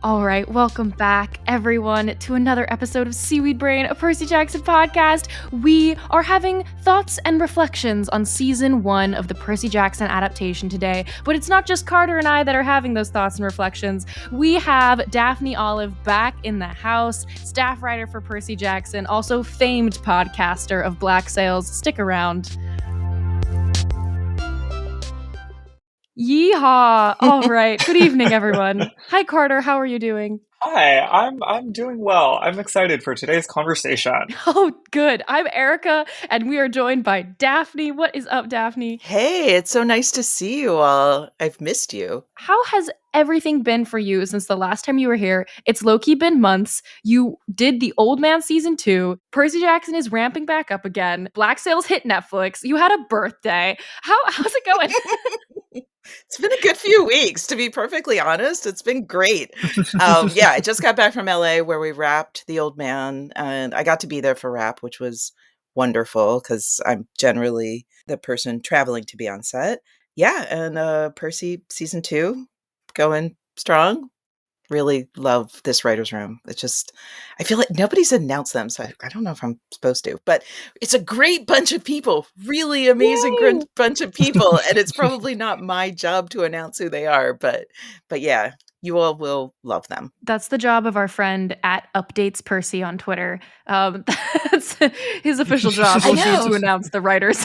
All right, welcome back, everyone, to another episode of Seaweed Brain, a Percy Jackson podcast. We are having thoughts and reflections on season 1 of the Percy Jackson adaptation today, but it's not just Carter and I that are having those thoughts and reflections. We have Daphne Olive back in the house, staff writer for Percy Jackson, also famed podcaster of Black Sails. Stick around. Yeehaw! All right. Good evening, everyone. Hi, Carter. How are you doing? Hi, I'm doing well. I'm excited for today's conversation. Oh, good. I'm Erica, and we are joined by Daphne. What is up, Daphne? Hey, it's so nice to see you all. I've missed you. How has everything been for you since the last time you were here? It's low-key been months. You did the Old Man season 2. Percy Jackson is ramping back up again. Black Sails hit Netflix. You had a birthday. How's it going? It's been a good few weeks, to be perfectly honest. It's been great. Yeah, I just got back from LA where we wrapped The Old Man, and I got to be there for wrap, which was wonderful because I'm generally the person traveling to be on set. Yeah, and Percy season 2 going strong. Really love this writer's room. It's just, I feel like nobody's announced them, so I don't know if I'm supposed to, but it's a great bunch of people, really amazing bunch of people, and it's probably not my job to announce who they are, but yeah, you all will love them. That's the job of our friend at Updates Percy on Twitter. That's his official job. I Will be know. to announce the writers.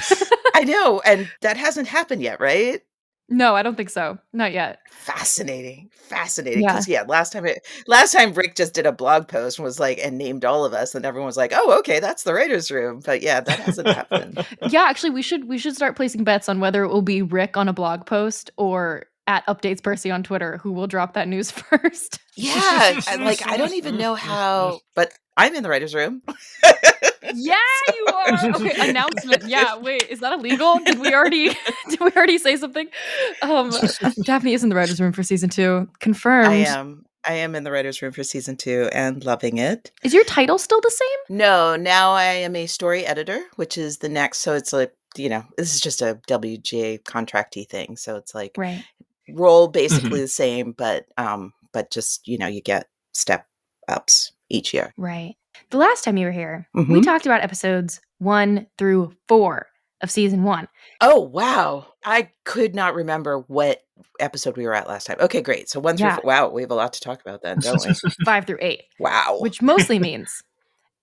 I know, and that hasn't happened yet, right? No, I don't think so. Not yet. Fascinating. Yeah. Because last time Rick just did a blog post and was like, and named all of us, and everyone was like, oh, okay, that's the writer's room. But yeah, that hasn't happened. Yeah, actually, we should start placing bets on whether it will be Rick on a blog post or at Updates Percy on Twitter who will drop that news first. Yeah, I don't even know how, but I'm in the writer's room. Yeah, you are. Okay, announcement. Yeah, wait, is that illegal? Did we already say something? Daphne is in the writer's room for season 2. Confirmed. I am in the writer's room for season 2 and loving it. Is your title still the same? No, now I am a story editor, which is the next. So it's like, this is just a WGA contracty thing. So it's like Right. role basically the same, but just, you get step ups each year. Right. The last time you were here, we Mhm. talked about episodes 1 through 4 of season 1. Oh, wow. I could not remember what episode we were at last time. Okay, great. So 1 through Yeah. 4. Wow, we have a lot to talk about then, don't we? 5 through 8. Wow. Which mostly means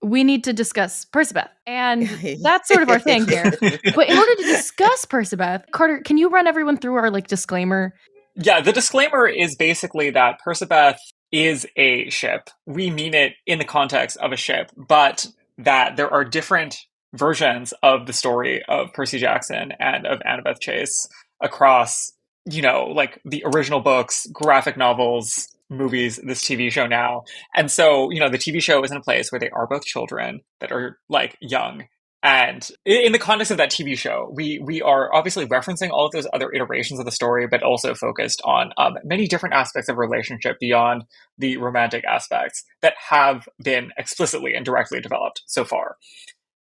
we need to discuss Percybeth. And that's sort of our thing here. But in order to discuss Percybeth, Carter, can you run everyone through our disclaimer? Yeah, the disclaimer is basically that Percybeth is a ship. We mean it in the context of a ship, but that there are different versions of the story of Percy Jackson and of Annabeth Chase across, the original books, graphic novels, movies, this TV show now. And so, the TV show is in a place where they are both children that are young. And in the context of that TV show, we are obviously referencing all of those other iterations of the story, but also focused on many different aspects of relationship beyond the romantic aspects that have been explicitly and directly developed so far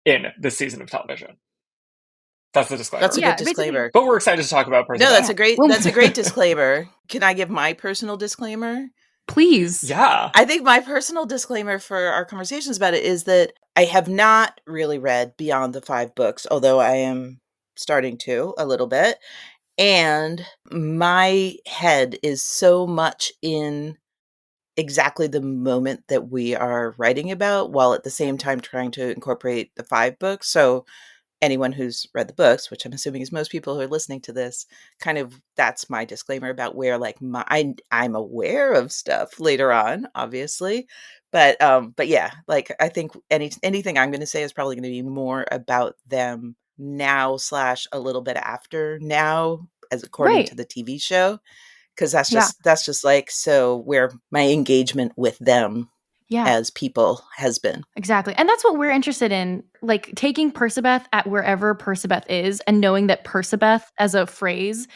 in this season of television. That's the disclaimer. That's a good disclaimer. But we're excited to talk about Percy. No, that's a great disclaimer. Can I give my personal disclaimer? Please. Yeah. I think my personal disclaimer for our conversations about it is that I have not really read beyond the 5 books, although I am starting to a little bit. And my head is so much in exactly the moment that we are writing about, while at the same time trying to incorporate the 5 books. So anyone who's read the books, which I'm assuming is most people who are listening to this, kind of that's my disclaimer about where I'm aware of stuff later on, obviously. But yeah, I think anything I'm going to say is probably going to be more about them now / a little bit after now, as according to the TV show, because that's just so where my engagement with them as people has been. Exactly. And that's what we're interested in, taking Percybeth at wherever Percybeth is and knowing that Percybeth as a phrase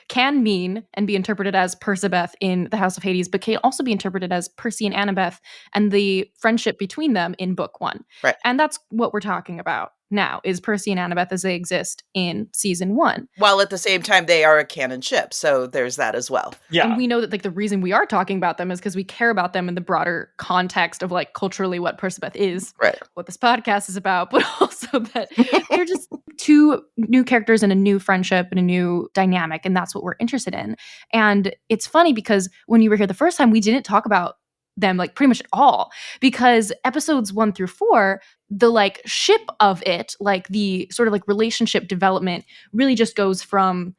can mean and be interpreted as Percybeth in the House of Hades, but can also be interpreted as Percy and Annabeth and the friendship between them in book 1. Right. And that's what we're talking about now, is Percy and Annabeth as they exist in season 1. While at the same time, they are a canon ship, so there's that as well. Yeah. And we know that like the reason we are talking about them is because we care about them in the broader context of like culturally what Persebeth is, Right. what this podcast is about, but also that they're just two new characters and a new friendship and a new dynamic, and that's what we're interested in. And it's funny because when you were here the first time, we didn't talk about them like pretty much at all, because episodes 1 through 4, the like ship of it, like the sort of like relationship development really just goes from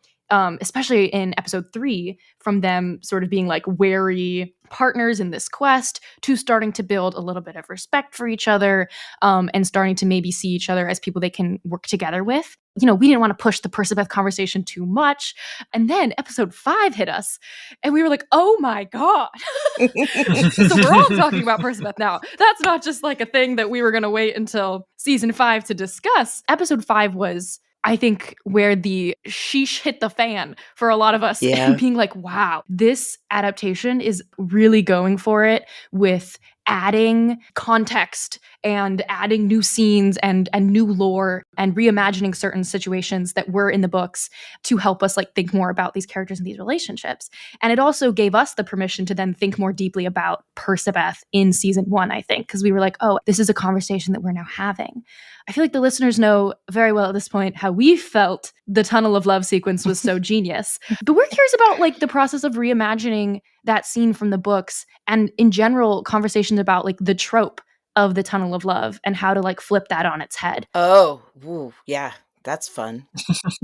especially in episode 3, from them sort of being like wary partners in this quest to starting to build a little bit of respect for each other, and starting to maybe see each other as people they can work together with. You know, we didn't want to push the Persebeth conversation too much. And then episode 5 hit us and we were like, oh my God. So we're all talking about Persebeth now. That's not just like a thing that we were going to wait until season 5 to discuss. Episode 5 was, I think, where the sheesh hit the fan for a lot of us, and being like, wow, this adaptation is really going for it with adding context and adding new scenes and new lore and reimagining certain situations that were in the books to help us like think more about these characters and these relationships. And it also gave us the permission to then think more deeply about Persebeth in season 1, I think, because we were like, oh, this is a conversation that we're now having. I feel like the listeners know very well at this point how we felt the Tunnel of Love sequence was so genius. But we're curious about like the process of reimagining that scene from the books, and in general conversations about like the trope of the Tunnel of Love and how to like flip that on its head. Oh, woo, yeah, that's fun.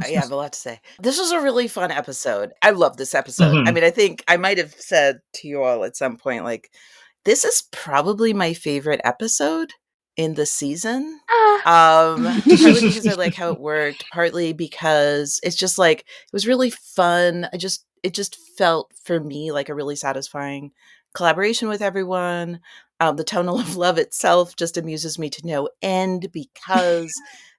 I have a lot to say. This was a really fun episode. I love this episode. I mean, I think I might have said to you all at some point, like, this is probably my favorite episode in the season. Partly because I like how it worked, partly because it's just like, it was really fun. It just felt for me like a really satisfying collaboration with everyone. The Tunnel of Love itself just amuses me to no end, because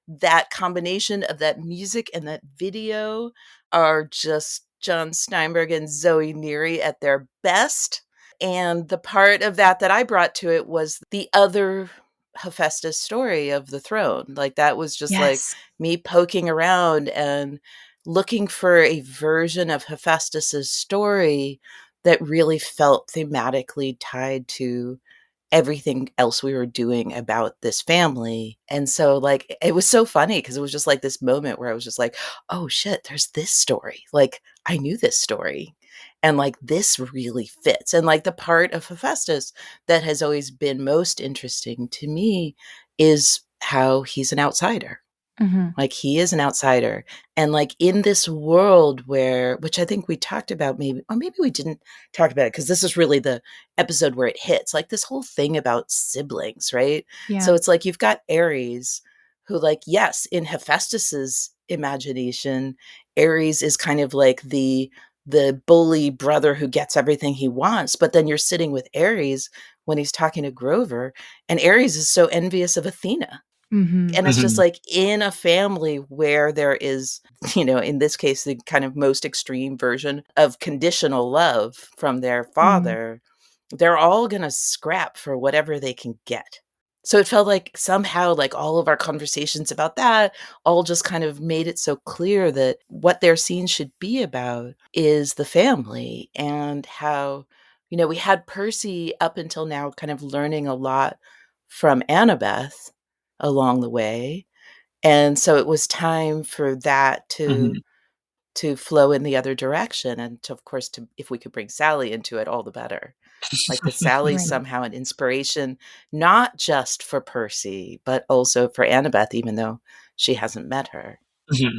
that combination of that music and that video are just John Steinberg and Zoe Neary at their best. And the part of that I brought to it was the other Hephaestus story of the throne. Like, that was just like me poking around and looking for a version of Hephaestus's story that really felt thematically tied to everything else we were doing about this family. And so like, it was so funny because it was just like this moment where I was just like, oh shit, there's this story. Like, I knew this story. And like, this really fits. And like, the part of Hephaestus that has always been most interesting to me is how he's an outsider. Mm-hmm. Like, he is an outsider. And like, in this world where, which I think we talked about maybe, or maybe we didn't talk about it, because this is really the episode where it hits, like this whole thing about siblings, right? Yeah. So it's like, you've got Ares, who like, yes, in Hephaestus's imagination, Ares is kind of like the bully brother who gets everything he wants. But then you're sitting with Ares when he's talking to Grover, and Ares is so envious of Athena. Mm-hmm. And it's just like, in a family where there is, you know, in this case, the kind of most extreme version of conditional love from their father, they're all going to scrap for whatever they can get. So it felt like somehow like all of our conversations about that all just kind of made it so clear that what their scene should be about is the family, and how, you know, we had Percy up until now kind of learning a lot from Annabeth along the way. And so it was time for that to flow in the other direction. And to, of course, if we could bring Sally into it, all the better. Like, the Sally's somehow an inspiration, not just for Percy, but also for Annabeth, even though she hasn't met her.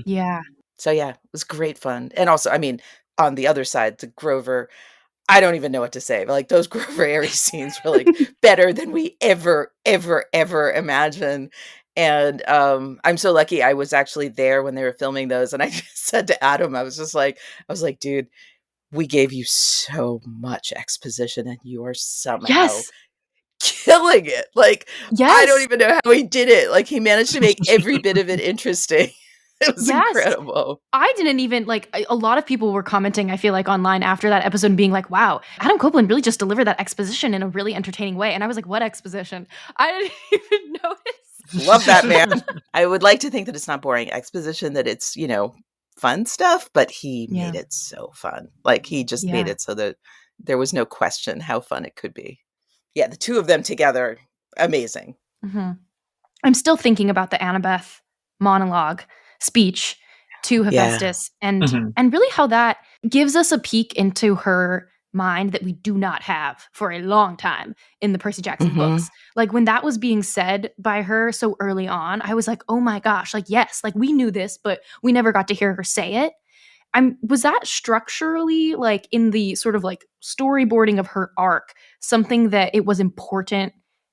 Yeah. So yeah, it was great fun. And also, I mean, on the other side, the Grover, I don't even know what to say. Like, those Grover Aries scenes were like better than we ever imagined. And I'm so lucky I was actually there when they were filming those. And I just said to Adam, I was like, dude, we gave you so much exposition and you are somehow killing it. Like, I don't even know how he did it. Like, he managed to make every bit of it interesting. It was incredible. I didn't even, like, a lot of people were commenting, I feel like, online after that episode and being like, wow, Adam Copeland really just delivered that exposition in a really entertaining way. And I was like, what exposition? I didn't even notice. Love that man. I would like to think that it's not boring exposition, that it's, fun stuff, but he made it so fun. Like, he just made it so that there was no question how fun it could be. Yeah, the two of them together, amazing. Mm-hmm. I'm still thinking about the Annabeth monologue speech to Hephaestus and really how that gives us a peek into her mind that we do not have for a long time in the Percy Jackson books. Like, when that was being said by her so early on, I was like, oh my gosh, like, yes, like, we knew this, but we never got to hear her say it. Was that structurally, like, in the sort of like storyboarding of her arc, something that it was important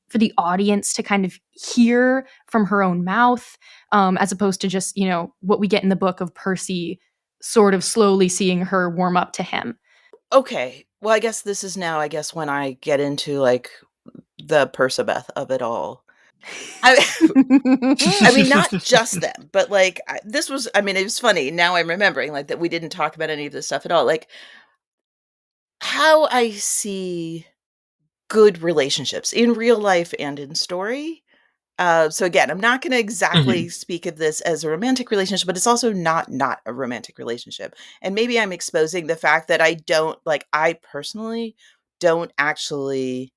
for the audience to kind of hear from her own mouth, as opposed to just, what we get in the book of Percy sort of slowly seeing her warm up to him? Okay. Well, I guess this is now, when I get into, like, the Persabeth of it all. I mean, not just them, but, like, this was, it was funny. Now I'm remembering, like, that we didn't talk about any of this stuff at all. Like, how I see good relationships in real life and in story. So again, I'm not going to exactly speak of this as a romantic relationship, but it's also not a romantic relationship. And maybe I'm exposing the fact that I personally don't actually,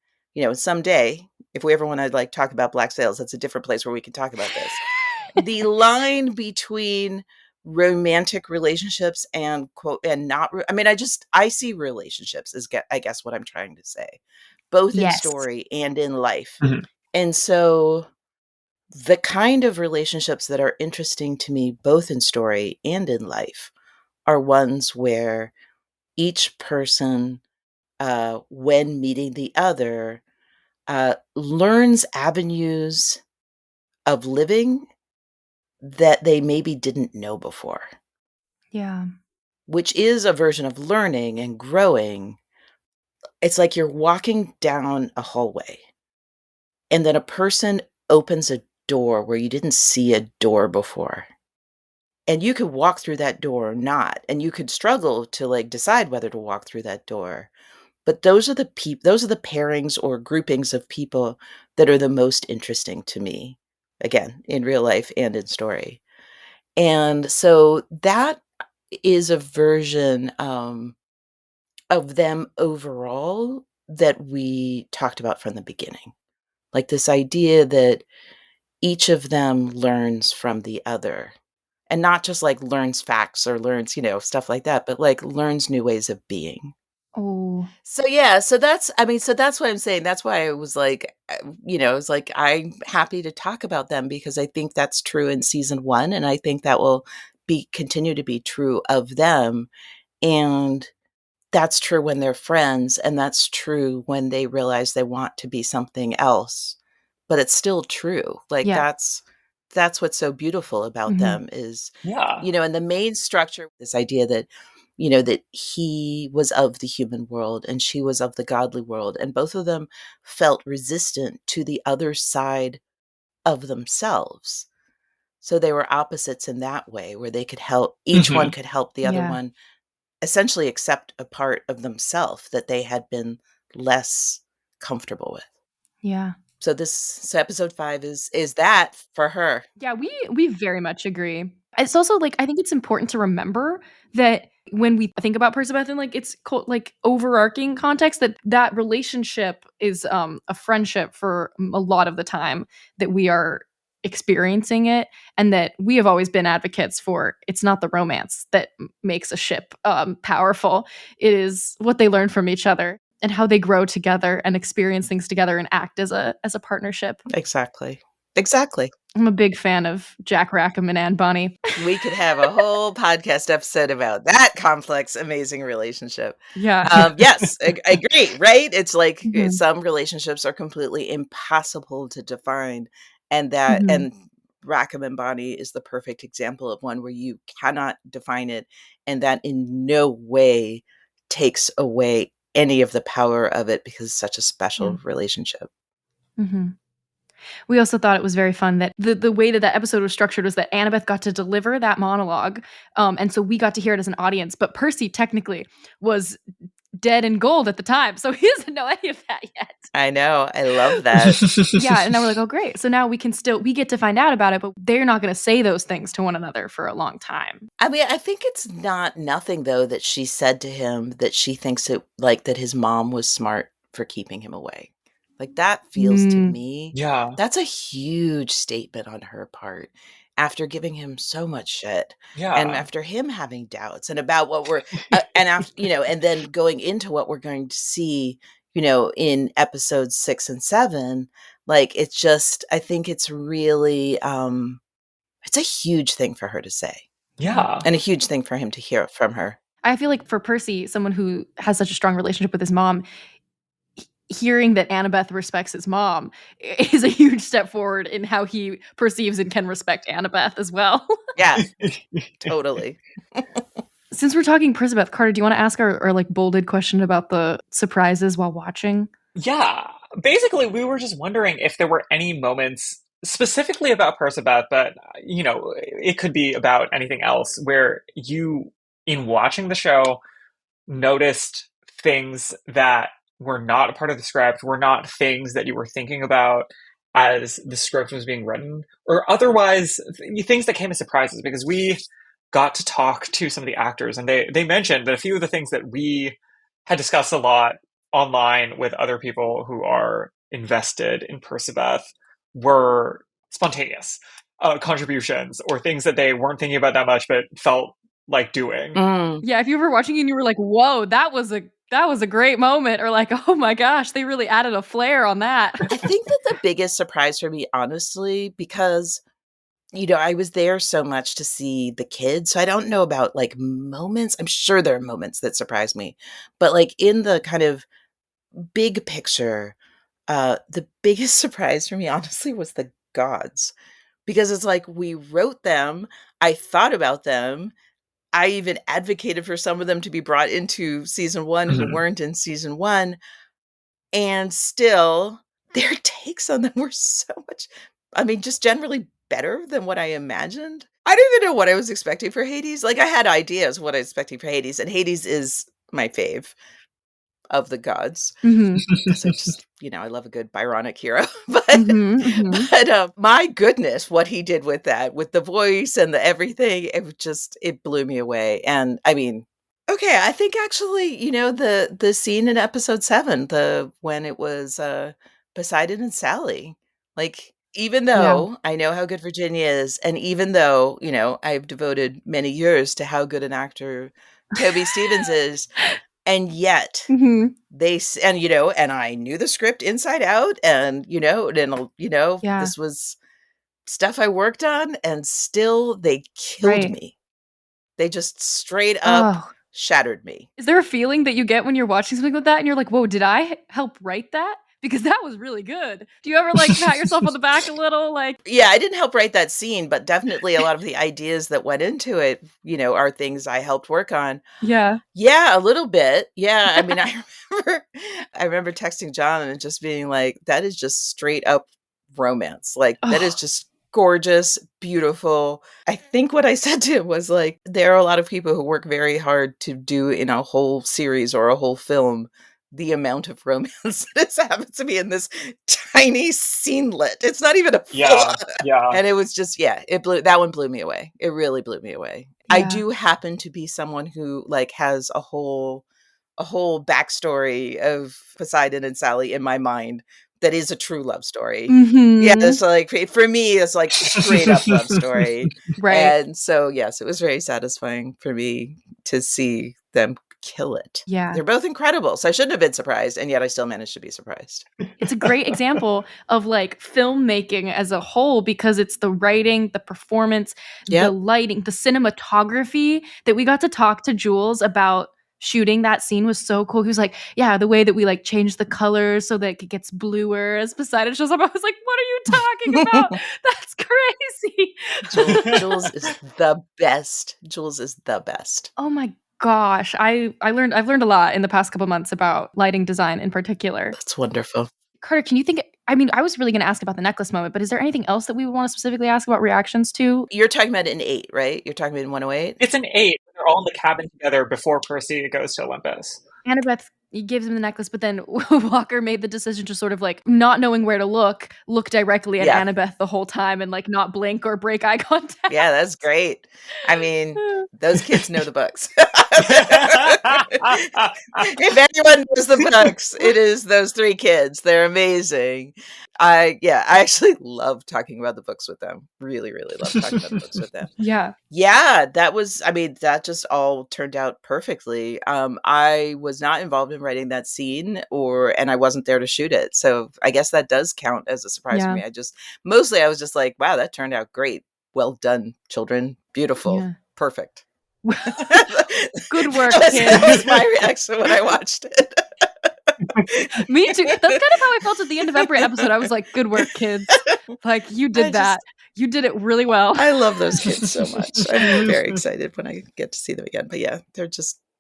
someday, if we ever want to, like, talk about black sails, that's a different place where we can talk about this. The line between romantic relationships and not, I see relationships as, I guess, what I'm trying to say, both in story and in life. And so the kind of relationships that are interesting to me, both in story and in life, are ones where each person, when meeting the other, learns avenues of living that they maybe didn't know before. Yeah. Which is a version of learning and growing. It's like you're walking down a hallway, and then a person opens a door where you didn't see a door before. And you could walk through that door or not, and you could struggle to, like, decide whether to walk through that door. But those are the pairings or groupings of people that are the most interesting to me, again, in real life and in story. And so that is a version of them overall that we talked about from the beginning. Like, this idea that each of them learns from the other. And not just, like, learns facts or learns, stuff like that, but, like, learns new ways of being. Oh. So, yeah, so that's what I'm saying. That's why I was like, it's like, I'm happy to talk about them because I think that's true in season 1, and I think that will continue to be true of them. And that's true when they're friends, and that's true when they realize they want to be something else. But it's still true. Like, that's what's so beautiful about them is, in the main structure, this idea that, that he was of the human world and she was of the godly world, and both of them felt resistant to the other side of themselves. So they were opposites in that way, where they could help, each one could help the other one essentially accept a part of themselves that they had been less comfortable with. Yeah. So episode 5 is that for her. Yeah, we very much agree. It's also, like, I think it's important to remember that when we think about Persabeth in, like, its like overarching context, that relationship is a friendship for a lot of the time that we are experiencing it, and that we have always been advocates for. It's not the romance that makes a ship powerful. It is what they learn from each other and how they grow together and experience things together and act as a partnership. Exactly. I'm a big fan of Jack Rackham and Anne Bonny. We could have a whole podcast episode about that complex, amazing relationship. Yeah. Yes, I agree, right? It's like some relationships are completely impossible to define, and and Rackham and Bonny is the perfect example of one where you cannot define it, and that in no way takes away any of the power of it because it's such a special relationship. We also thought it was very fun that the way that episode was structured was that Annabeth got to deliver that monologue, and so we got to hear it as an audience, but Percy technically was dead and gold at the time, so he doesn't know any of that yet. I know. I love that. Yeah, and now we're like, oh, great. So now we get to find out about it, but they're not going to say those things to one another for a long time. I mean, I think it's not nothing, though, that she said to him that she thinks it, like, that his mom was smart for keeping him away. Like, that feels to me, Yeah. that's a huge statement on her part after giving him so much shit and Yeah. after him having doubts and about what we're, and after, and then going into what we're going to see, in episodes 6 and 7, like, it's just, I think it's really, it's a huge thing for her to say. Yeah. And a huge thing for him to hear from her. I feel like for Percy, someone who has such a strong relationship with his mom, hearing that Annabeth respects his mom is a huge step forward in how he perceives and can respect Annabeth as well. Yeah, totally. Since we're talking Percybeth, Carter, do you want to ask our like bolded question about the surprises while watching? Yeah. Basically, we were just wondering if there were any moments specifically about Percybeth, but it could be about anything else where you, in watching the show, noticed things that were not a part of the script, were not things that you were thinking about as the script was being written, or otherwise things that came as surprises, because we got to talk to some of the actors and they mentioned that a few of the things that we had discussed a lot online with other people who are invested in Percybeth were spontaneous contributions or things that they weren't thinking about that much but felt like doing. Yeah, if you were watching and you were like, whoa, that was a great moment, or like, oh my gosh, they really added a flair on that. I think that the biggest surprise for me, honestly, because I was there so much to see the kids, so I don't know about like moments. I'm sure there are moments that surprise me, but like in the kind of big picture, the biggest surprise for me, honestly, was the gods, because it's like we wrote them, I thought about them, I even advocated for some of them to be brought into season 1 who weren't in season 1, and still their takes on them were so much, I mean, just generally better than what I imagined. I don't even know what I was expecting for Hades. Like, I had ideas what I was expecting for Hades, and Hades is my fave of the gods. Because I just, I love a good Byronic hero. But my goodness, what he did with that, with the voice and the everything, it blew me away. And I mean, okay, I think actually, the scene in episode 7, when it was Poseidon and Sally, like, even though I know how good Virginia is, and even though, I've devoted many years to how good an actor Toby Stevens is, and yet and I knew the script inside out, and this was stuff I worked on, and still they killed me. They just straight up shattered me. Is there a feeling that you get when you're watching something like that and you're like, whoa, did I help write that? Because that was really good. Do you ever like pat yourself on the back a little? Like, yeah, I didn't help write that scene, but definitely a lot of the ideas that went into it, are things I helped work on. Yeah. Yeah, a little bit. Yeah. I mean, I remember texting John and just being like, that is just straight up romance. Like, that is just gorgeous, beautiful. I think what I said to him was like, there are a lot of people who work very hard to do in a whole series or a whole film the amount of romance that has happened to me in this tiny scenelet. It's not even a full. Yeah. And it was just, that one blew me away. It really blew me away. Yeah. I do happen to be someone who like has a whole backstory of Poseidon and Sally in my mind that is a true love story. Yeah, it's like, for me, it's like straight up love story. Right. And so, yes, it was very satisfying for me to see them kill it. Yeah. They're both incredible. So I shouldn't have been surprised, and yet I still managed to be surprised. It's a great example of like filmmaking as a whole, because it's the writing, the performance, the lighting, the cinematography that we got to talk to Jules about. Shooting that scene was so cool. He was like, yeah, the way that we like changed the colors so that it gets bluer as Poseidon shows up. I was like, what are you talking about? That's crazy. Jules is the best. Jules is the best. Oh my gosh. I've learned a lot in the past couple months about lighting design in particular. That's wonderful. Carter, can you think, I mean, I was really going to ask about the necklace moment, but is there anything else that we would want to specifically ask about reactions to? You're talking about an 8, right? You're talking about in 108? It's an 8. They're all in the cabin together before Percy goes to Olympus. Annabeth He gives him the necklace, but then Walker made the decision to sort of like, not knowing where to look directly at Annabeth the whole time and like not blink or break eye contact. Yeah, that's great. I mean, those kids know the books. If anyone knows the books, it is those 3 kids. They're amazing. I actually love talking about the books with them. Really, really love talking about the books with them. Yeah, that just all turned out perfectly. I was not involved in writing that scene, and I wasn't there to shoot it. So I guess that does count as a surprise for me. I was just like, wow, that turned out great. Well done, children. Beautiful. Perfect. Good work, kids. That was my reaction when I watched it. Me too. That's kind of how I felt at the end of every episode. I was like, good work, kids. Like, you did that. You did it really well. I love those kids so much. I'm very excited when I get to see them again. But yeah,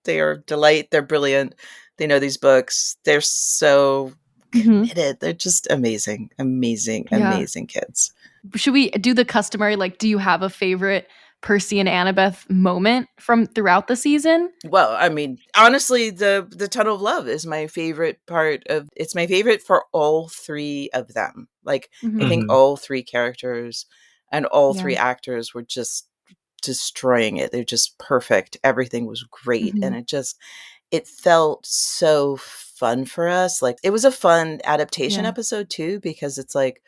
they are a delight. They're brilliant. They know these books. They're so committed. They're just amazing, amazing, amazing kids. Should we do the customary, like, do you have a favorite Percy and Annabeth moment from throughout the season? Well, I mean, honestly, the Tunnel of Love is my favorite it's my favorite for all 3 of them. Like, I think all 3 characters and all 3 actors were just destroying it. They're just perfect. Everything was great. And it felt so fun for us. Like, it was a fun adaptation episode too, because it's like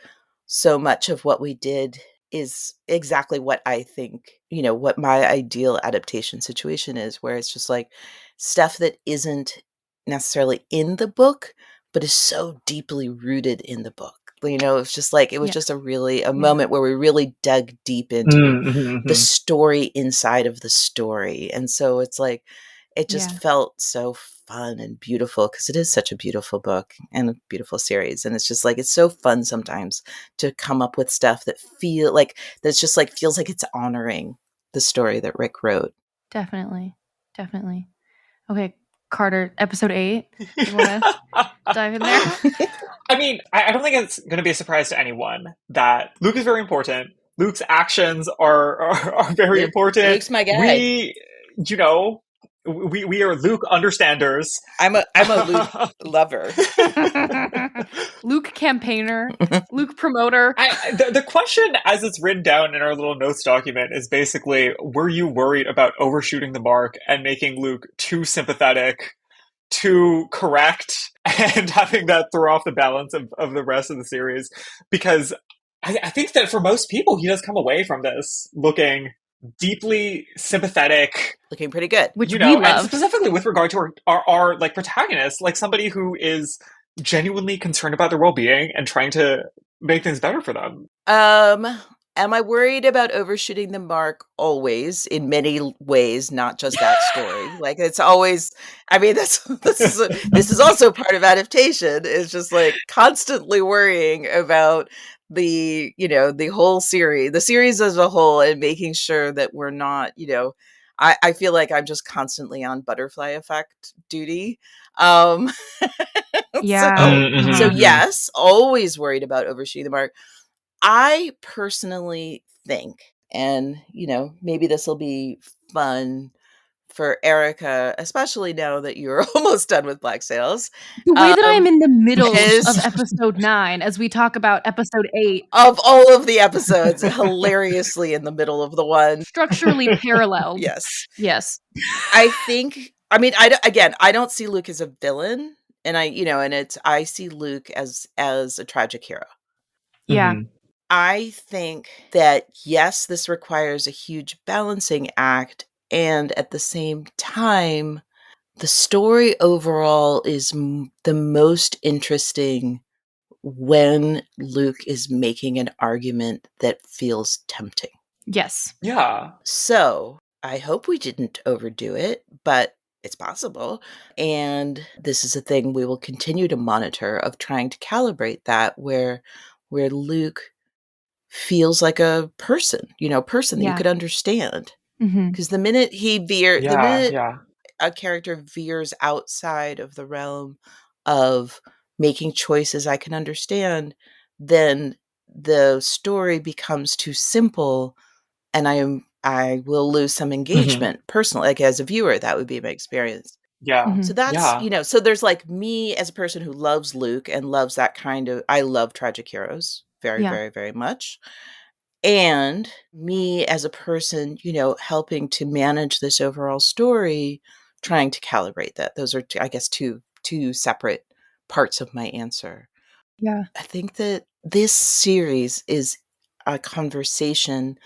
so much of what we did is exactly what I think, what my ideal adaptation situation is, where it's just like stuff that isn't necessarily in the book, but is so deeply rooted in the book. It's just like, it was just a moment where we really dug deep into the story inside of the story. And so it's like, it just felt so fun and beautiful, because it is such a beautiful book and a beautiful series. And it's just like, it's so fun sometimes to come up with stuff that feels like it's honoring the story that Rick wrote. Definitely. Okay, Carter, episode 8. You want to dive in there? I mean, I don't think it's going to be a surprise to anyone that Luke is very important. Luke's actions are very important. Luke's my guy. We are Luke understanders. I'm a Luke lover. Luke campaigner. Luke promoter. The question, as it's written down in our little notes document, is basically, were you worried about overshooting the mark and making Luke too sympathetic, too correct, and having that throw off the balance of the rest of the series? Because I think that for most people, he does come away from this looking deeply sympathetic, looking pretty good, which we love. And specifically with regard to our like protagonist, like somebody who is genuinely concerned about their well-being and trying to make things better for them. Am I worried about overshooting the mark? Always, in many ways, not just that story. Like, it's always, I mean, this is also part of adaptation. It's just like constantly worrying about the whole series, the series as a whole, and making sure that we're not, I feel like I'm just constantly on butterfly effect duty. So yes, always worried about overshooting the mark. I personally think, and maybe this will be fun for Erica, especially now that you're almost done with Black Sails. The way that I'm in the middle of episode 9 as we talk about episode 8. Of all of the episodes, hilariously in the middle of the one. Structurally parallel. Yes. I think, I don't see Luke as a villain. And I see Luke as a tragic hero. Yeah. I think that, yes, this requires a huge balancing act. And at the same time, the story overall is the most interesting when Luke is making an argument that feels tempting. Yes. Yeah. So I hope we didn't overdo it, but it's possible. And this is a thing we will continue to monitor, of trying to calibrate that where Luke feels like a person, that you could understand. Because the minute a character veers outside of the realm of making choices I can understand, then the story becomes too simple, and I will lose some engagement personally. Like, as a viewer, that would be my experience. Yeah. So Mhm. that's, Yeah. so there's like me as a person who loves Luke and loves that I love tragic heroes very, Yeah. very, very much. And me as a person, helping to manage this overall story, trying to calibrate that. Those are, I guess, two separate parts of my answer. Yeah. I think that this series is a conversation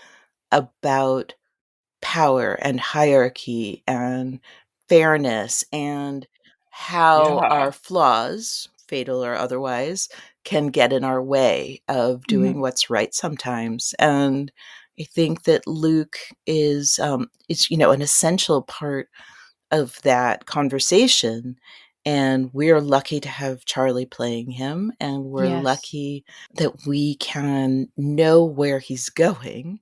about power and hierarchy and fairness and how Yeah. our flaws, fatal or otherwise, can get in our way of doing Mhm. what's right sometimes. And I think that Luke is an essential part of that conversation. And we're lucky to have Charlie playing him, and we're Yes. lucky that we can know where he's going.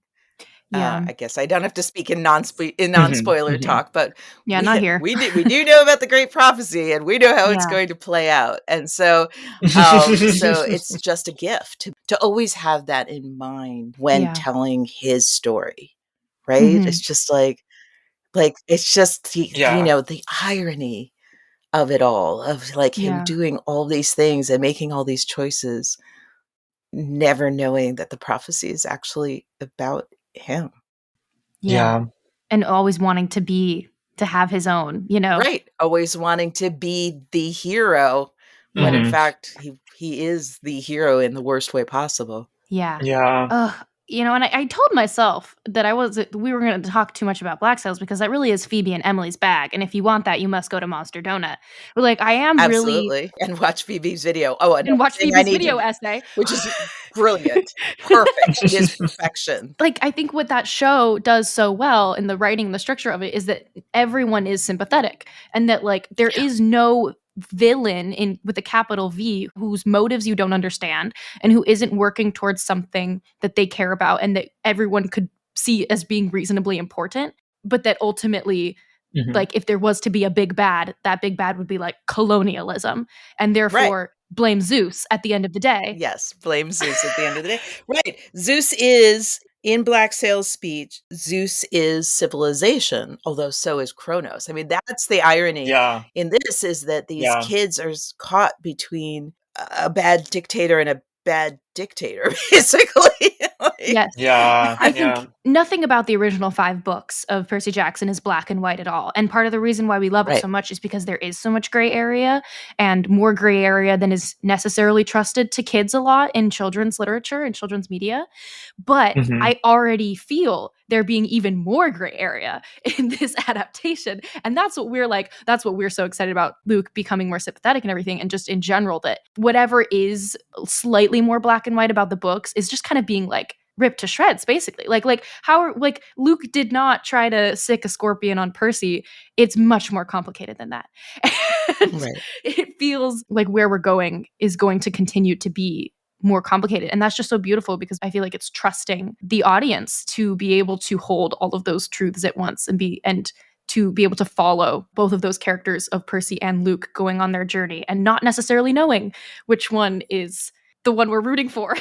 Yeah. I guess I don't have to speak in Mhm, non-spoiler mhm. talk, but Yeah, we not here. we do know about the great prophecy, and we know how it's Yeah. going to play out. And so so it's just a gift to always have that in mind when Yeah. telling his story, right? It's Mhm. just like it's just Yeah. the irony of it all, of like him Yeah. doing all these things and making all these choices, never knowing that the prophecy is actually about him. Yeah. Yeah. And always wanting to have his own, you know? Right, always wanting to be the hero when in Yeah. Mhm. fact he is the hero in the worst way possible. Yeah. Yeah. Ugh, and I told myself that we were gonna talk too much about Black Sails because that really is Phoebe and Emily's bag, and if you want that, you must go to Monster Donut. But, like, I am really Absolutely, and watch Phoebe's video. Oh, another and watch thing I Phoebe's need video to, essay. which is brilliant. Perfect. It is perfection. Like, I think what that show does so well in the writing and the structure of it is that everyone is sympathetic, and that, like, there Yeah, is no villain in with a capital V whose motives you don't understand and who isn't working towards something that they care about and that everyone could see as being reasonably important, but that ultimately, Mhm. like, if there was to be a big bad, that big bad would be like colonialism and right. therefore blame Zeus at the end of the day. Yes, blame Zeus at the end of the day. Right. Zeus is, in Black Sail's speech, Zeus is civilization, although so is Kronos. I mean, that's the irony Yeah. in this, is that these Yeah. kids are caught between a bad dictator and a bad dictator, basically. Like, Yes. Yeah. I Yeah. think nothing about the original 5 books of Percy Jackson is black and white at all, and part of the reason why we love it right, so much is because there is so much gray area, and more gray area than is necessarily trusted to kids a lot in children's literature and children's media, but Mhm. I already feel there being even more gray area in this adaptation, and that's what we're so excited about Luke becoming more sympathetic and everything, and just in general that whatever is slightly more black and white about the books is just kind of being, like, ripped to shreds basically. Like how, like, Luke did not try to sick a scorpion on Percy. It's much more complicated than that. And right, it feels like where we're going is going to continue to be more complicated, and that's just so beautiful because I feel like it's trusting the audience to be able to hold all of those truths at once and to be able to follow both of those characters of Percy and Luke going on their journey and not necessarily knowing which one is the one we're rooting for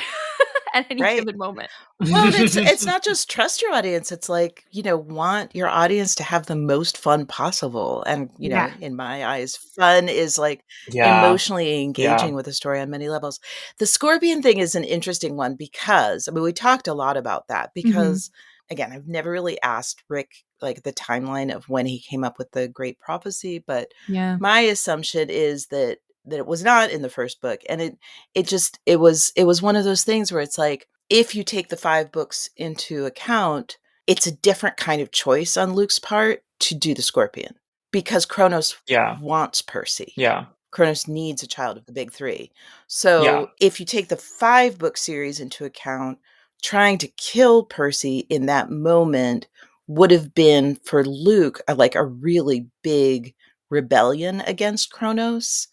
at any right. given moment. Well, and it's not just trust your audience, it's like, want your audience to have the most fun possible. And, Yeah. in my eyes, fun is like Yeah. emotionally Yeah. engaging with the story on many levels. The scorpion thing is an interesting one because, I mean, we talked a lot about that Mhm. because, again, I've never really asked Rick like the timeline of when he came up with the great prophecy, but Yeah. my assumption is that it was not in the first book, and it was one of those things where it's like, if you take the 5 books into account, it's a different kind of choice on Luke's part to do the scorpion because Kronos Yeah. wants Percy. Yeah. Kronos needs a child of the big 3. Yeah. So, if you take the 5-book series into account, trying to kill Percy in that moment would have been for Luke like a really big rebellion against Kronos.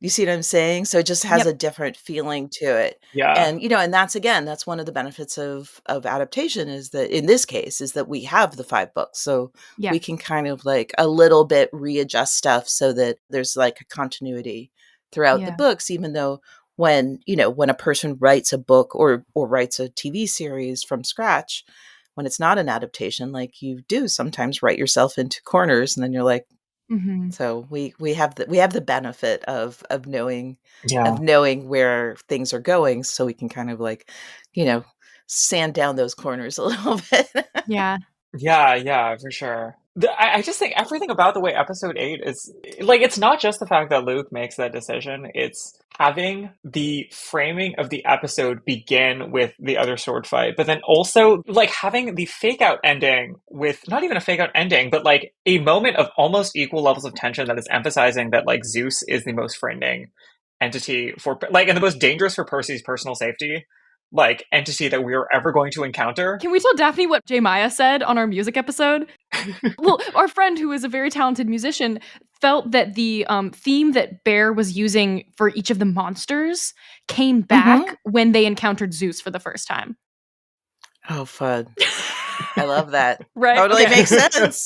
You see what I'm saying? So it just has Yep. a different feeling to it. Yeah. And and that's one of the benefits of adaptation, is that in this case is that we have the 5 books. So Yeah. we can kind of like a little bit readjust stuff so that there's like a continuity throughout the Yeah. books, even though when a person writes a book or writes a TV series from scratch, when it's not an adaptation, like, you do sometimes write yourself into corners, and then you're like, Mm-hmm. So we have the benefit of Yeah. knowing where things are going, so we can kind of like, sand down those corners a little bit. Yeah. Yeah, yeah, for sure. I just think everything about the way episode 8 is like, it's not just the fact that Luke makes that decision, it's having the framing of the episode begin with the other sword fight, but then also like having the fake out ending with not even a fake out ending, but like a moment of almost equal levels of tension that is emphasizing that like Zeus is the most frightening entity for like, and the most dangerous for Percy's personal safety, like entity that we are ever going to encounter. Can we tell Daphne what J. Maya said on our music episode? Well, our friend, who is a very talented musician, felt that the theme that Bear was using for each of the monsters came back when they encountered Zeus for the first time. Oh, fun. I love that. Right? Totally Okay. makes sense.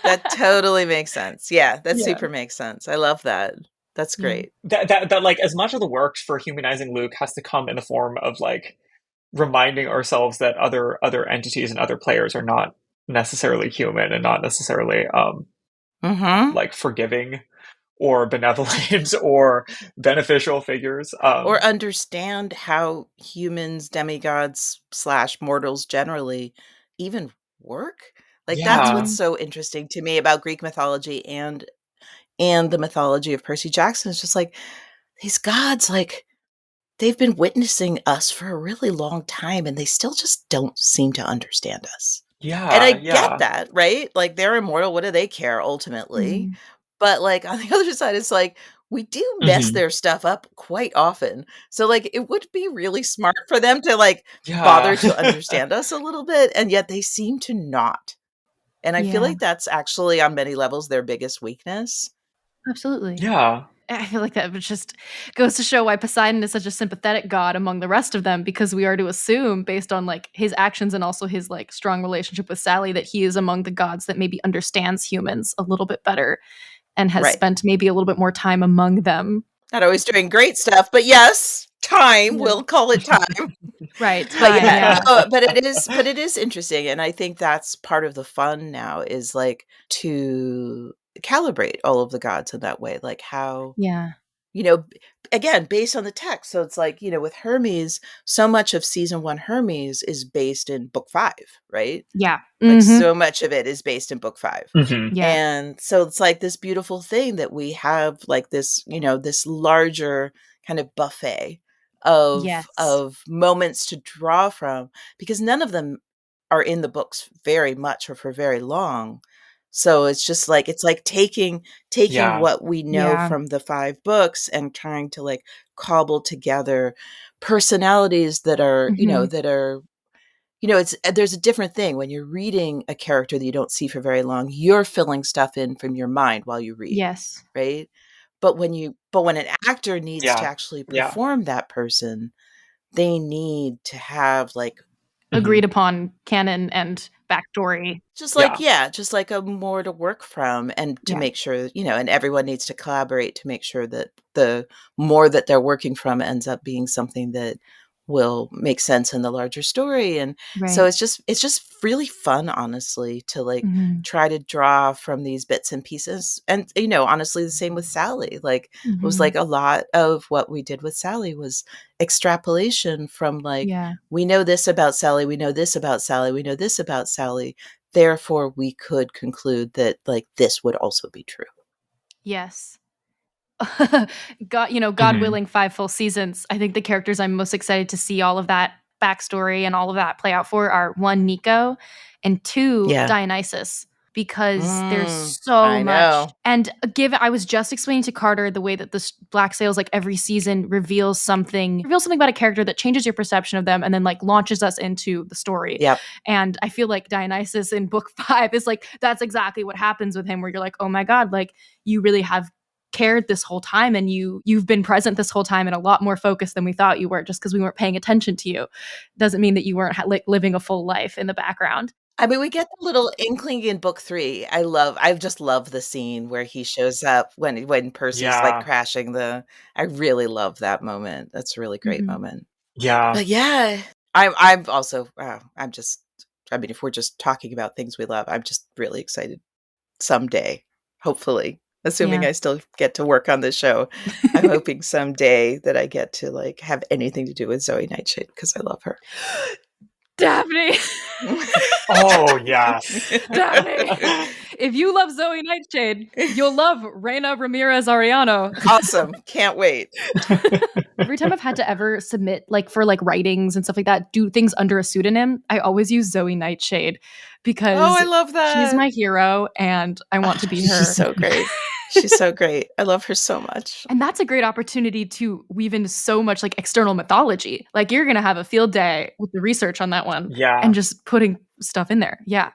That totally makes sense. Yeah, that Yeah. super makes sense. I love that. That's Yeah. great. That like as much of the work for humanizing Luke has to come in the form of like reminding ourselves that other entities and other players are not necessarily human and not necessarily like forgiving or benevolent or beneficial figures. Or understand how humans, demigods / mortals generally even work. Like that's Yeah. what's so interesting to me about Greek mythology and the mythology of Percy Jackson. It's just like these gods, like they've been witnessing us for a really long time and they still just don't seem to understand us. And I Yeah, get yeah. that, right? Like they're immortal. What do they care ultimately? Mhm. But like on the other side, it's like we do mess Hmm. their stuff up quite often. So like it would be really smart for them to like Yeah. bother to understand us a little bit. And yet they seem to not. And I feel Yeah, like that's actually on many levels their biggest weakness. absolutely. Yeah. I feel like that just goes to show why Poseidon is such a sympathetic god among the rest of them, because we are to assume, based on like his actions and also his like strong relationship with Sally, that he is among the gods that maybe understands humans a little bit better and has Right. spent maybe a little bit more time among them. Not always doing great stuff, but yes, time, Yeah. we'll call it time. Right, But time, yeah, yeah. no, but it is interesting, and I think that's part of the fun now is, like, to calibrate all of the gods in that way, like, how, Yeah. b again, based on the text, so it's like, with Hermes, so much of season 1 Hermes is based in book 5, right? Yeah. Like, Mhm. so much of it is based in book 5. Hmm. Yeah. And so it's like this beautiful thing that we have like this, this larger kind of buffet of Yes. of moments to draw from because none of them are in the books very much or for very long. So it's like taking Yeah. what we know Yeah. from the 5 books and trying to like cobble together personalities that are, Mhm. it's there's a different thing when you're reading a character that you don't see for very long, you're filling stuff in from your mind while you read, Yes. right? But when an actor needs to Yeah. actually Yeah. perform that person, they need to have like Hmm. Agreed upon canon and backstory. Yeah. just like a more to work from and to Yeah. make sure, and everyone needs to collaborate to make sure that the more that they're working from ends up being something that will make sense in the larger story. And so Right. it's just really fun, honestly, to like Mhm. try to draw from these bits and pieces. And honestly, the same with Sally. Like it was Mhm. like a lot of what we did with Sally was extrapolation from like Yeah. we know this about Sally, we know this about Sally, we know this about Sally. Therefore, we could conclude that like this would also be true. Yes. God Hmm. willing, 5 full seasons. I think the characters I'm most excited to see all of that backstory and all of that play out for are 1, Nico, and 2, Yeah. Dionysus, because there's so I much. know. And given I was just explaining to Carter the way that this Black Sails, like every season, reveals something about a character that changes your perception of them and then like launches us into the story. Yep. And I feel like Dionysus in book 5 is like that's exactly what happens with him, where you're like, oh my God, like you really have cared this whole time and you've been present this whole time and a lot more focused than we thought you were. Just because we weren't paying attention to you doesn't mean that you weren't like living a full life in the background. I mean, we get the little inkling in book 3. I just love the scene where he shows up when Percy's, like, Yeah. crashing the I really love that moment. That's a really great Mhm. moment. Yeah. But yeah, I'm also wow, I'm just I mean, if we're just talking about things we love, I'm just really excited someday. hopefully. Assuming Yeah. I still get to work on this show. I'm hoping someday that I get to like have anything to do with Zoe Nightshade because I love her. Daphne. Oh, yes. Daphne. If you love Zoe Nightshade, you'll love Reina Ramirez Arellano. Awesome. Can't wait. Every time I've had to ever submit like for like writings and stuff like that, do things under a pseudonym, I always use Zoe Nightshade because Oh, I love that. she's my hero and I want to be her. She's so great. She's so great. I love her so much. And that's a great opportunity to weave in so much like external mythology. Like you're going to have a field day with the research on that one. Yeah. And just putting stuff in there. Yeah.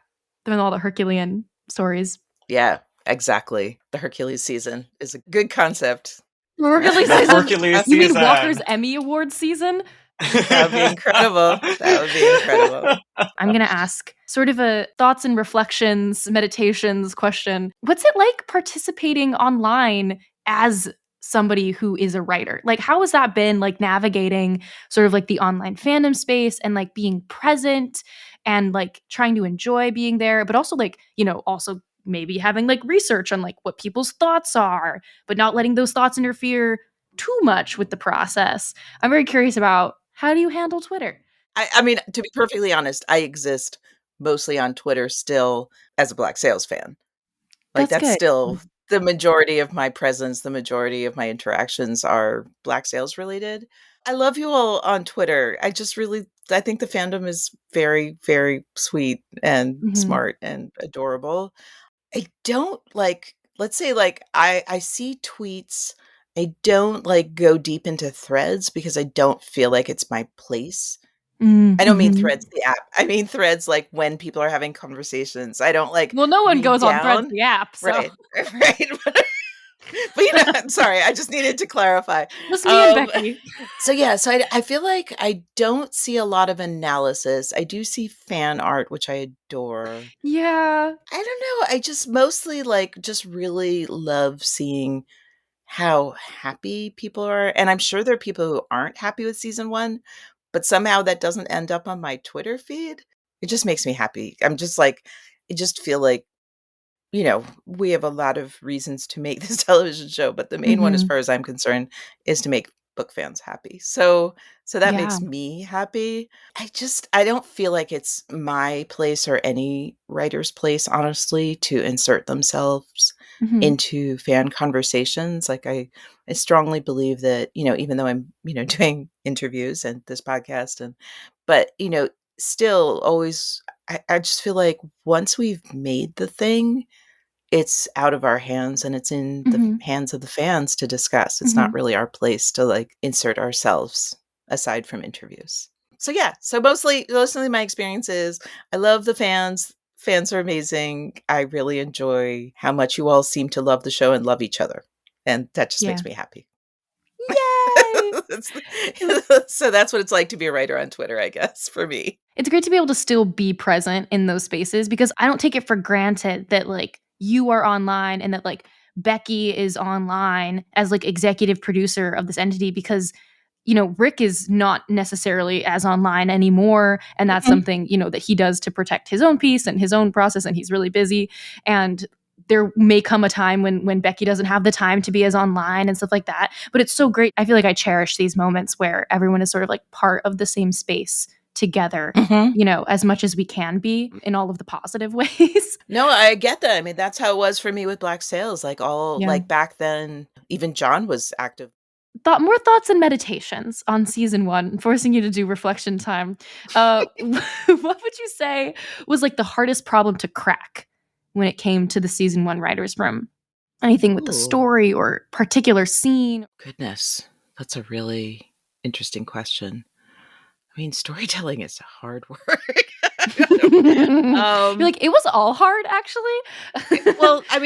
Then all the Herculean stories. Yeah, exactly. The Hercules season is a good concept. Hercules The season. Hercules You mean season. Walker's Emmy Award season? That would be incredible. That would be incredible. I'm going to ask sort of a thoughts and reflections, meditations question. What's it like participating online as somebody who is a writer? Like, how has that been like navigating sort of like the online fandom space and like being present and like trying to enjoy being there, but also like, you know, also maybe having like research on like what people's thoughts are, but not letting those thoughts interfere too much with the process. I'm very curious about how do you handle Twitter? I mean, to be perfectly honest, I exist mostly on Twitter still as a Black Sails fan. Like That's that's good. still the majority of my presence, the majority of my interactions are Black Sails related. I love you all on Twitter. I think the fandom is very, very sweet and Mhm. smart and adorable. I don't like, let's say like I see tweets. I don't like go deep into threads because I don't feel like it's my place. I don't mean Mhm. threads the app. I mean threads like when people are having conversations. I don't like Well, no one read goes on Threads down. the app, so Right. Right. But you know, I'm sorry, I just needed to clarify. just me and Becky. So yeah, so I feel like I don't see a lot of analysis. I do see fan art, which I adore. Yeah. I don't know. I just mostly like just really love seeing how happy people are. And I'm sure there are people who aren't happy with season one, but somehow that doesn't end up on my Twitter feed. It just makes me happy. I'm just like, I just feel like, you know, we have a lot of reasons to make this television show, but the main one, as Mhm. far as I'm concerned, is to make book fans happy. So that Yeah. makes me happy. I don't feel like it's my place or any writer's place, honestly, to insert themselves Mhm. into fan conversations. Like I strongly believe that, you know, even though I'm, you know, doing interviews and this podcast but, you know, still always I just feel like once we've made the thing, it's out of our hands and it's in the Mhm. hands of the fans to discuss. It's not Mhm. really our place to like insert ourselves aside from interviews. So yeah, so mostly my experience is I love the fans. Fans are amazing. I really enjoy how much you all seem to love the show and love each other. And that just Yeah. makes me happy. Yay! So that's what it's like to be a writer on Twitter, I guess, for me. It's great to be able to still be present in those spaces because I don't take it for granted that like you are online and that like Becky is online as like executive producer of this entity because you know Rick is not necessarily as online anymore and that's Mhm. something you know that he does to protect his own peace and his own process and he's really busy and there may come a time when Becky doesn't have the time to be as online and stuff like that but it's so great. I feel like I cherish these moments where everyone is sort of like part of the same space together, Mhm. you know, as much as we can be in all of the positive ways. No, I get that. I mean, that's how it was for me with Black Sails. Yeah. Like back then, even John was active. More thoughts and meditations on season one, forcing you to do reflection time. What would you say was like the hardest problem to crack when it came to the season one writers' room? Anything with the Ooh. story or particular scene? Goodness, that's a really interesting question. I mean, storytelling is hard work. You're like, it was all hard, actually. Well, I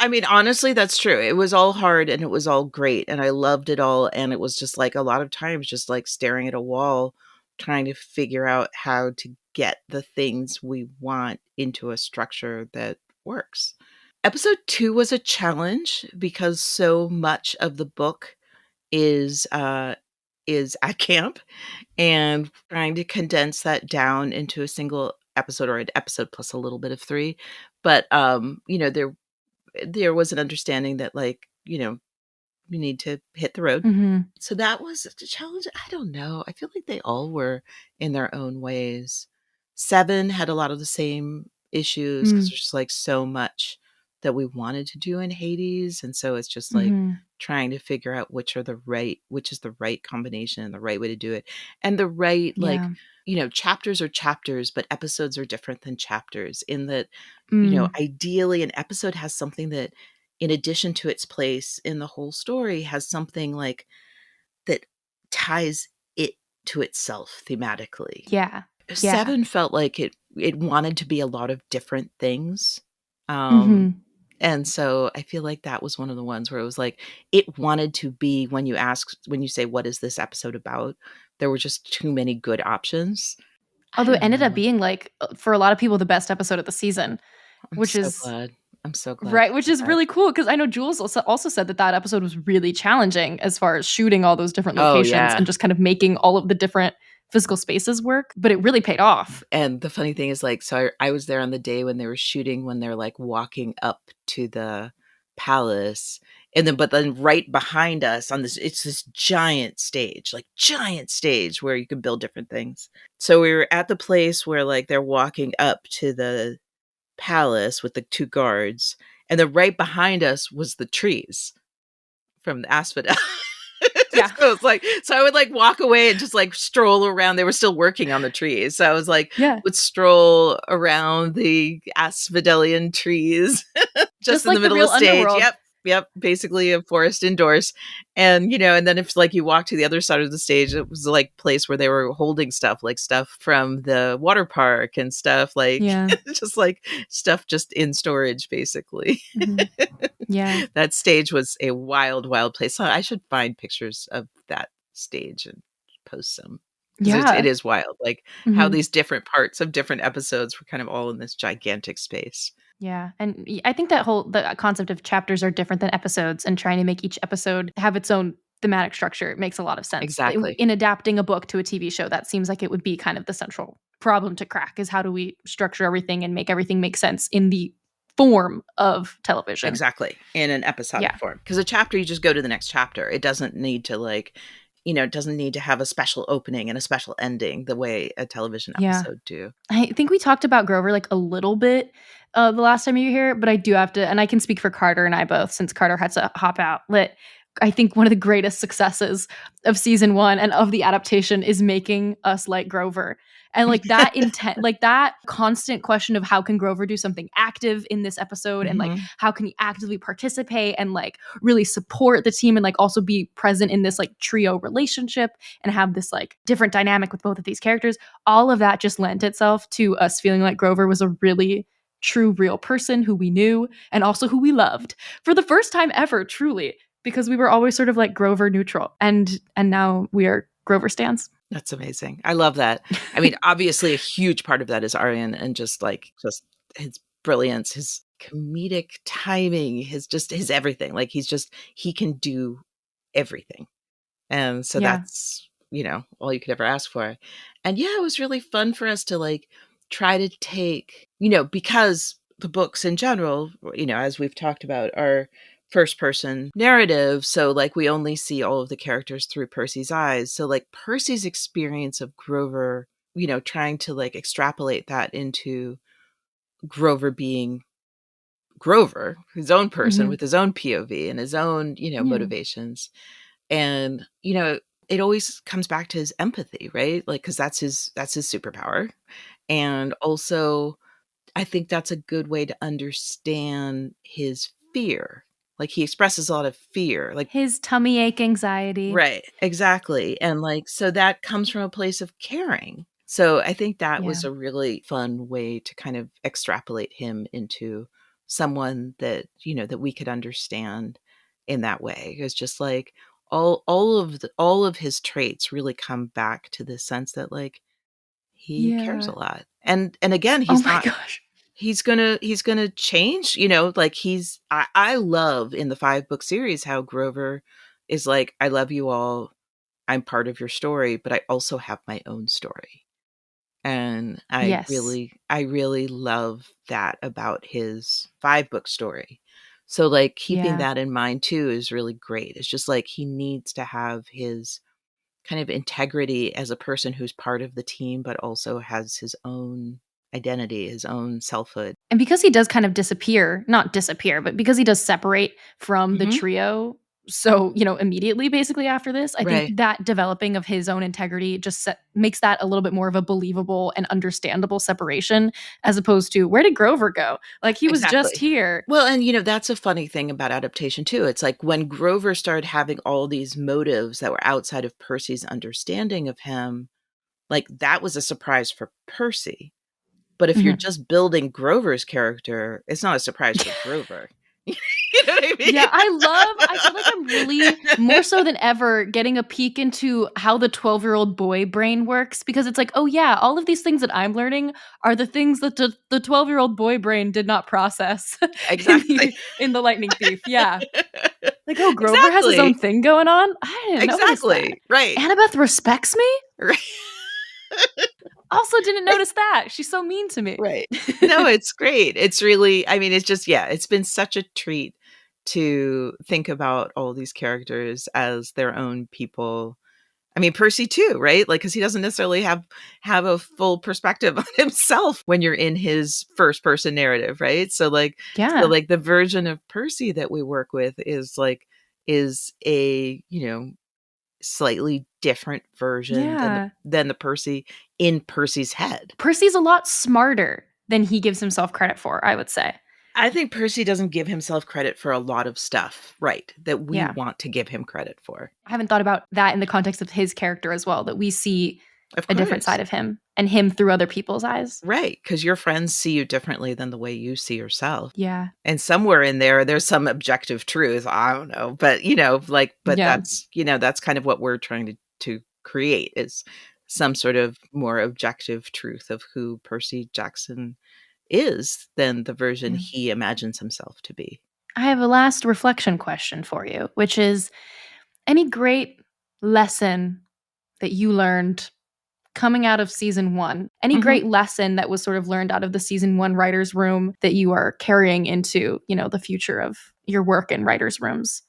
mean, honestly, that's true. It was all hard and it was all great and I loved it all. And it was just like a lot of times just like staring at a wall, trying to figure out how to get the things we want into a structure that works. Episode 2 was a challenge because so much of the book is at camp and trying to condense that down into a single episode or an episode plus a little bit of 3. But you know, there was an understanding that, like, we need to hit the road. Mm-hmm. So that was a challenge. I don't know. I feel like they all were in their own ways. Seven had a lot of the same issues because there's just like so much that we wanted to do in Hades. And so it's just like Mm-hmm. trying to figure out which is the right combination and the right way to do it. And the right, like, Yeah. chapters are chapters, but episodes are different than chapters in that, Mm. ideally an episode has something that, in addition to its place in the whole story, has something like that ties it to itself thematically. Yeah. Yeah. Seven felt like it wanted to be a lot of different things. Mm-hmm. And so I feel like that was one of the ones where it was like it wanted to be, when you say what is this episode about, there were just too many good options. I Although it don't ended up know. being like for a lot of people the best episode of the season, I'm which so is glad. I'm so glad right, to which hear is that. really cool because I know Jules also said that episode was really challenging as far as shooting all those different Oh, locations yeah. and just kind of making all of the different physical spaces work, but it really paid off. And the funny thing is, like, so I was there on the day when they were shooting, when they're like walking up to the palace. And then, but then right behind us on it's this giant stage where you can build different things. So we were at the place where, like, they're walking up to the palace with the two guards. And then right behind us was the trees from the asphodel. Yeah. So it's like, so I would like walk away and just like stroll around. They were still working on the trees. So I was like, Yeah. would stroll around the asphodelian trees just Just in the like the middle of real the stage. underworld. Yep. Basically a forest indoors. And, and then if like you walk to the other side of the stage, it was like place where they were holding stuff, like stuff from the water park and stuff like, Yeah. just like stuff just in storage, basically. Mm-hmm. Yeah. That stage was a wild, wild place. So I should find pictures of that stage and post some. Because it Yeah. is wild, like how Mm-hmm. these different parts of different episodes were kind of all in this gigantic space. Yeah. And I think the concept of chapters are different than episodes and trying to make each episode have its own thematic structure makes a lot of sense. Exactly. In adapting a book to a TV show, that seems like it would be kind of the central problem to crack is how do we structure everything and make everything make sense in the form of television. Exactly. In an episodic Yeah. form. Because a chapter, you just go to the next chapter. It doesn't need to like, it doesn't need to have a special opening and a special ending the way a television Yeah. episode do. I think we talked about Grover like a little bit the last time you were here, but I do have to, and I can speak for Carter and I both since Carter had to hop out. I think one of the greatest successes of season 1 and of the adaptation is making us like Grover. And like that intent, like that constant question of how can Grover do something active in this episode and like how can he actively participate and like really support the team and like also be present in this like trio relationship and have this like different dynamic with both of these characters. All of that just lent itself to us feeling like Grover was a really true, real person who we knew and also who we loved for the first time ever, truly, because we were always sort of like Grover neutral. And now we are Grover stans. That's amazing. I love that. I mean, obviously a huge part of that is Aryan and just his brilliance, his comedic timing, his everything. Like he can do everything. And so that's, all you could ever ask for. And yeah, it was really fun for us to like try to take, because the books in general, as we've talked about, are first person narrative. So like we only see all of the characters through Percy's eyes. So like Percy's experience of Grover, trying to like extrapolate that into Grover being Grover, his own person with his own POV and his own, motivations. And, it always comes back to his empathy, right? Like, cause that's his superpower. And also I think that's a good way to understand his fear. Like he expresses a lot of fear, like his tummy ache anxiety. right, exactly. And like, so that comes from a place of caring. So I think that was a really fun way to kind of extrapolate him into someone that, that we could understand in that way. It's just like all of his traits really come back to the sense that like he cares a lot. And again, Oh my gosh. he's gonna change, like I love in the 5-book series how Grover is like, I love you all, I'm part of your story, but I also have my own story. And I really love that about his 5-book story. So like keeping Yeah. that in mind too is really great. It's just like he needs to have his kind of integrity as a person who's part of the team, but also has his own identity, his own selfhood. And because he does kind of disappear, not disappear, but because he does separate from the Mhm. trio, so, immediately basically after this, I think Right. that developing of his own integrity just makes that a little bit more of a believable and understandable separation as opposed to where did Grover go? Like he was just Exactly. here. Well, and that's a funny thing about adaptation too. It's like when Grover started having all these motives that were outside of Percy's understanding of him, like that was a surprise for Percy. But if you're Mhm. just building Grover's character, it's not a surprise for Grover. You know what I mean? Yeah, I feel like I'm really more so than ever getting a peek into how the 12-year-old boy brain works because it's like, oh yeah, all of these things that I'm learning are the things that the 12-year-old boy brain did not process Exactly. in the Lightning Thief. Yeah. Like, oh, Grover has his own Exactly. thing going on? I didn't notice that. Exactly. Right. Annabeth respects me? Right. Also didn't notice that. She's so mean to me. Right. No, it's great. It's really, I mean, it's just, yeah, it's been such a treat to think about all these characters as their own people. I mean, Percy too, right? Like, because he doesn't necessarily have a full perspective on himself when you're in his first person narrative, right? So Yeah. like the version of Percy that we work with is a slightly different version than Yeah. the Percy in Percy's head. Percy's a lot smarter than he gives himself credit for, I would say. I think Percy doesn't give himself credit for a lot of stuff, right, that we Yeah. want to give him credit for. I haven't thought about that in the context of his character as well, that we see Of a different course. side of him and him through other people's eyes. Right, because your friends see you differently than the way you see yourself. Yeah. And somewhere in there's some objective truth, I don't know, but, but Yeah. that's kind of what we're trying to create is some sort of more objective truth of who Percy Jackson is than the version Yeah. he imagines himself to be. I have a last reflection question for you, which is any great lesson that you learned coming out of season 1? Any Mhm. great lesson that was sort of learned out of the season 1 writers room that you are carrying into, the future of your work in writers rooms?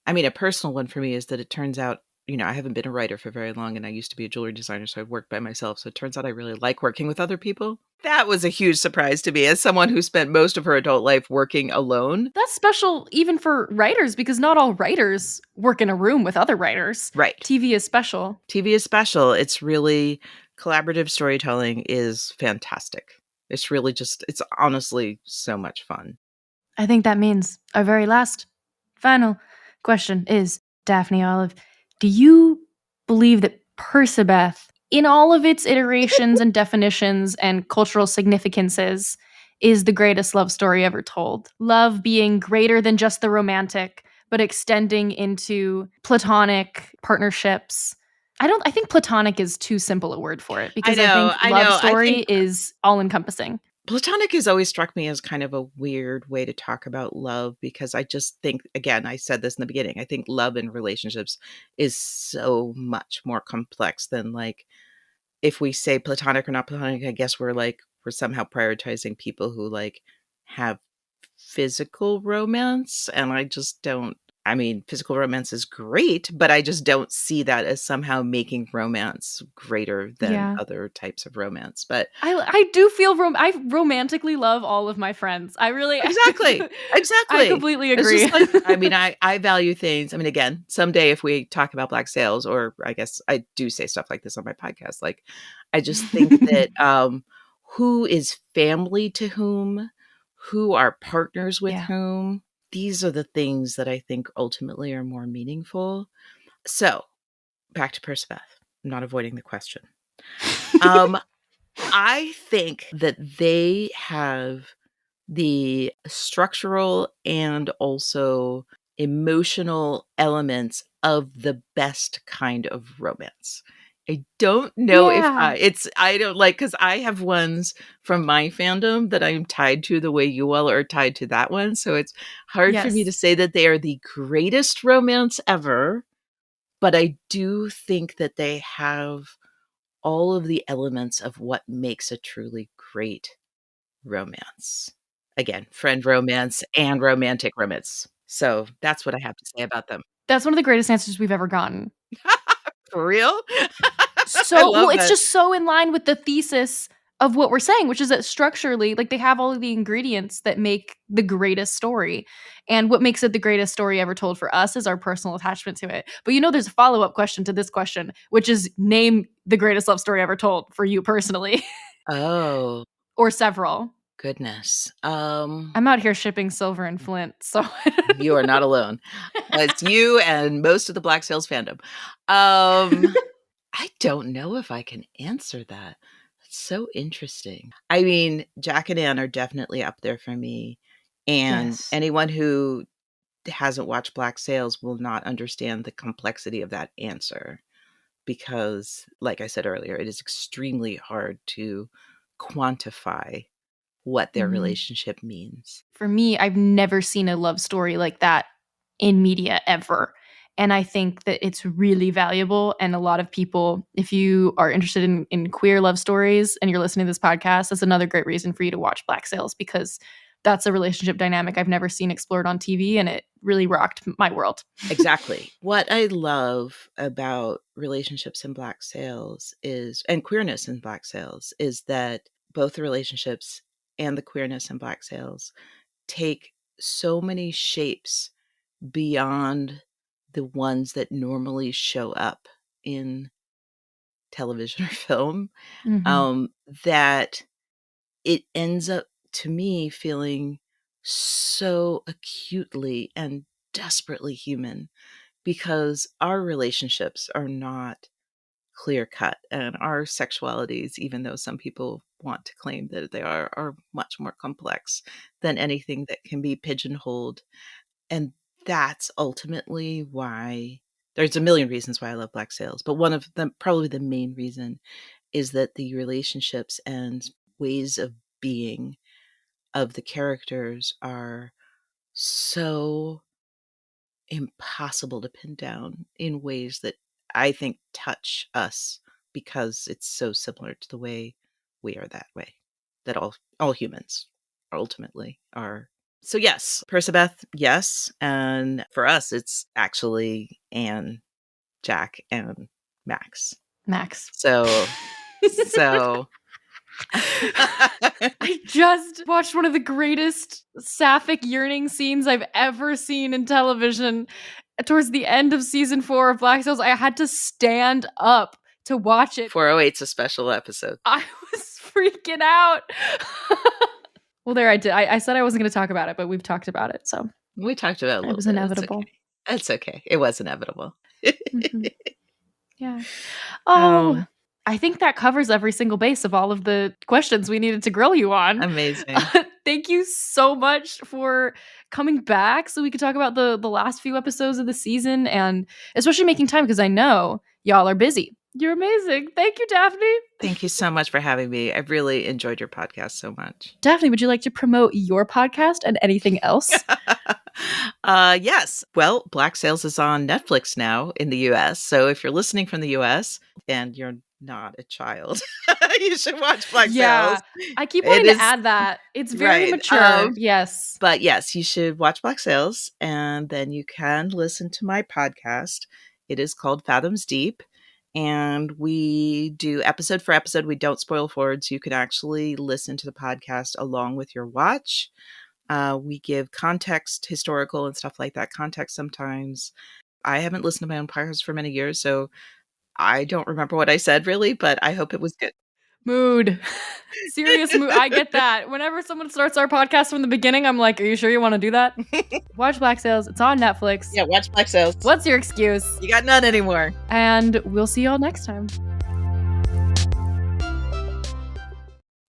I mean, a personal one for me is that it turns out, I haven't been a writer for very long and I used to be a jewelry designer, so I've worked by myself. So it turns out I really like working with other people. That was a huge surprise to me as someone who spent most of her adult life working alone. That's special even for writers because not all writers work in a room with other writers. Right. TV is special. TV is special. It's really collaborative storytelling is fantastic. It's really it's honestly so much fun. I think that means our very last, final question is, Daphne Olive, do you believe that Persebeth, in all of its iterations and definitions and cultural significances, is the greatest love story ever told? Love being greater than just the romantic, but extending into platonic partnerships. I think platonic is too simple a word for it because I think I love know. I story think is all encompassing. platonic has always struck me as kind of a weird way to talk about love because I just think, again, I said this in the beginning, I think love in relationships is so much more complex than like if we say platonic or not platonic, I guess we're somehow prioritizing people who like have physical romance. And I just don't, I mean, physical romance is great, but I just don't see that as somehow making romance greater than Yeah. other types of romance. But I do feel I romantically love all of my friends. I really exactly. I Exactly. completely It's agree. just like, I mean, I value things. I mean, again, someday if we talk about black sails, or I guess I do say stuff like this on my podcast, like I just think that who is family to who are partners with Yeah. whom, these are the things that I think ultimately are more meaningful. So back to Percebeth. I'm not avoiding the question. I think that they have the structural and also emotional elements of the best kind of romance. I don't know if Yeah. I don't like because I have ones from my fandom that I'm tied to the way you all are tied to that one. So it's hard for me to Yes. say that they are the greatest romance ever, but I do think that they have all of the elements of what makes a truly great romance. Again, friend romance and romantic romance. So that's what I have to say about them. That's one of the greatest answers we've ever gotten. For real? I Well, love it's that. just so in line with the thesis of what we're saying, which is that structurally, like, they have all of the ingredients that make the greatest story. And what makes it the greatest story ever told for us is our personal attachment to it. But there's a follow-up question to this question, which is, name the greatest love story ever told for you personally. Oh, Or several. goodness. I'm out here shipping Silver and Flint, so You are not alone. It's you and most of the Black Sails fandom. I don't know if I can answer that. That's so interesting. I mean, Jack and Anne are definitely up there for me. And Yes. anyone who hasn't watched Black Sails will not understand the complexity of that answer. Because, like I said earlier, it is extremely hard to quantify what their Mhm. relationship means. For me, I've never seen a love story like that in media ever. And I think that it's really valuable. And a lot of people, if you are interested in queer love stories and you're listening to this podcast, that's another great reason for you to watch Black Sails, because that's a relationship dynamic I've never seen explored on TV, and it really rocked my world. Exactly. What I love about relationships in Black Sails and queerness in Black Sails, is that both the relationships and the queerness in Black Sails take so many shapes beyond the ones that normally show up in television or film, Mhm. that it ends up, to me, feeling so acutely and desperately human, because our relationships are not clear cut, and our sexualities, even though some people want to claim that they are much more complex than anything that can be pigeonholed. And that's ultimately why there's a million reasons why I love Black Sails, but one of them, probably the main reason, is that the relationships and ways of being of the characters are so impossible to pin down in ways that I think touch us, because it's so similar to the way we are that way, that all humans ultimately are. So yes, Percabeth, yes. And for us, it's actually Anne, Jack, and Max. Max. So I just watched one of the greatest sapphic yearning scenes I've ever seen in television. Towards the end of season 4 of Black Sails, I had to stand up to watch it. 408's a special episode. I was freaking out. Well, there I did. I said I wasn't going to talk about it, but we've talked about it, so We talked about it a little was bit. inevitable. It's okay. It was inevitable. Mhm. Yeah. Oh, I think that covers every single base of all of the questions we needed to grill you on. Amazing. Thank you so much for coming back so we could talk about the last few episodes of the season, and especially making time, because I know y'all are busy. You're amazing. Thank you, Daphne. Thank you so much for having me. I've really enjoyed your podcast so much. Daphne, would you like to promote your podcast and anything else? Yes. Well, Black Sails is on Netflix now in the US. So if you're listening from the US and you're not a child, you should watch Black Sails. I keep wanting to add that. It's very mature. Yes. But yes, you should watch Black Sails, and then you can listen to my podcast. It is called Fathoms Deep, and we do episode for episode. We don't spoil forward, so you can actually listen to the podcast along with your watch. We give context, historical and stuff like that, context sometimes. I haven't listened to my own podcast for many years, so I don't remember what I said really, but I hope it was good. Mood. Serious mood. I get that. Whenever someone starts our podcast from the beginning, I'm like, are you sure you want to do that? Watch Black Sails. It's on Netflix. Yeah, watch Black Sails. What's your excuse? You got none anymore. And we'll see y'all next time.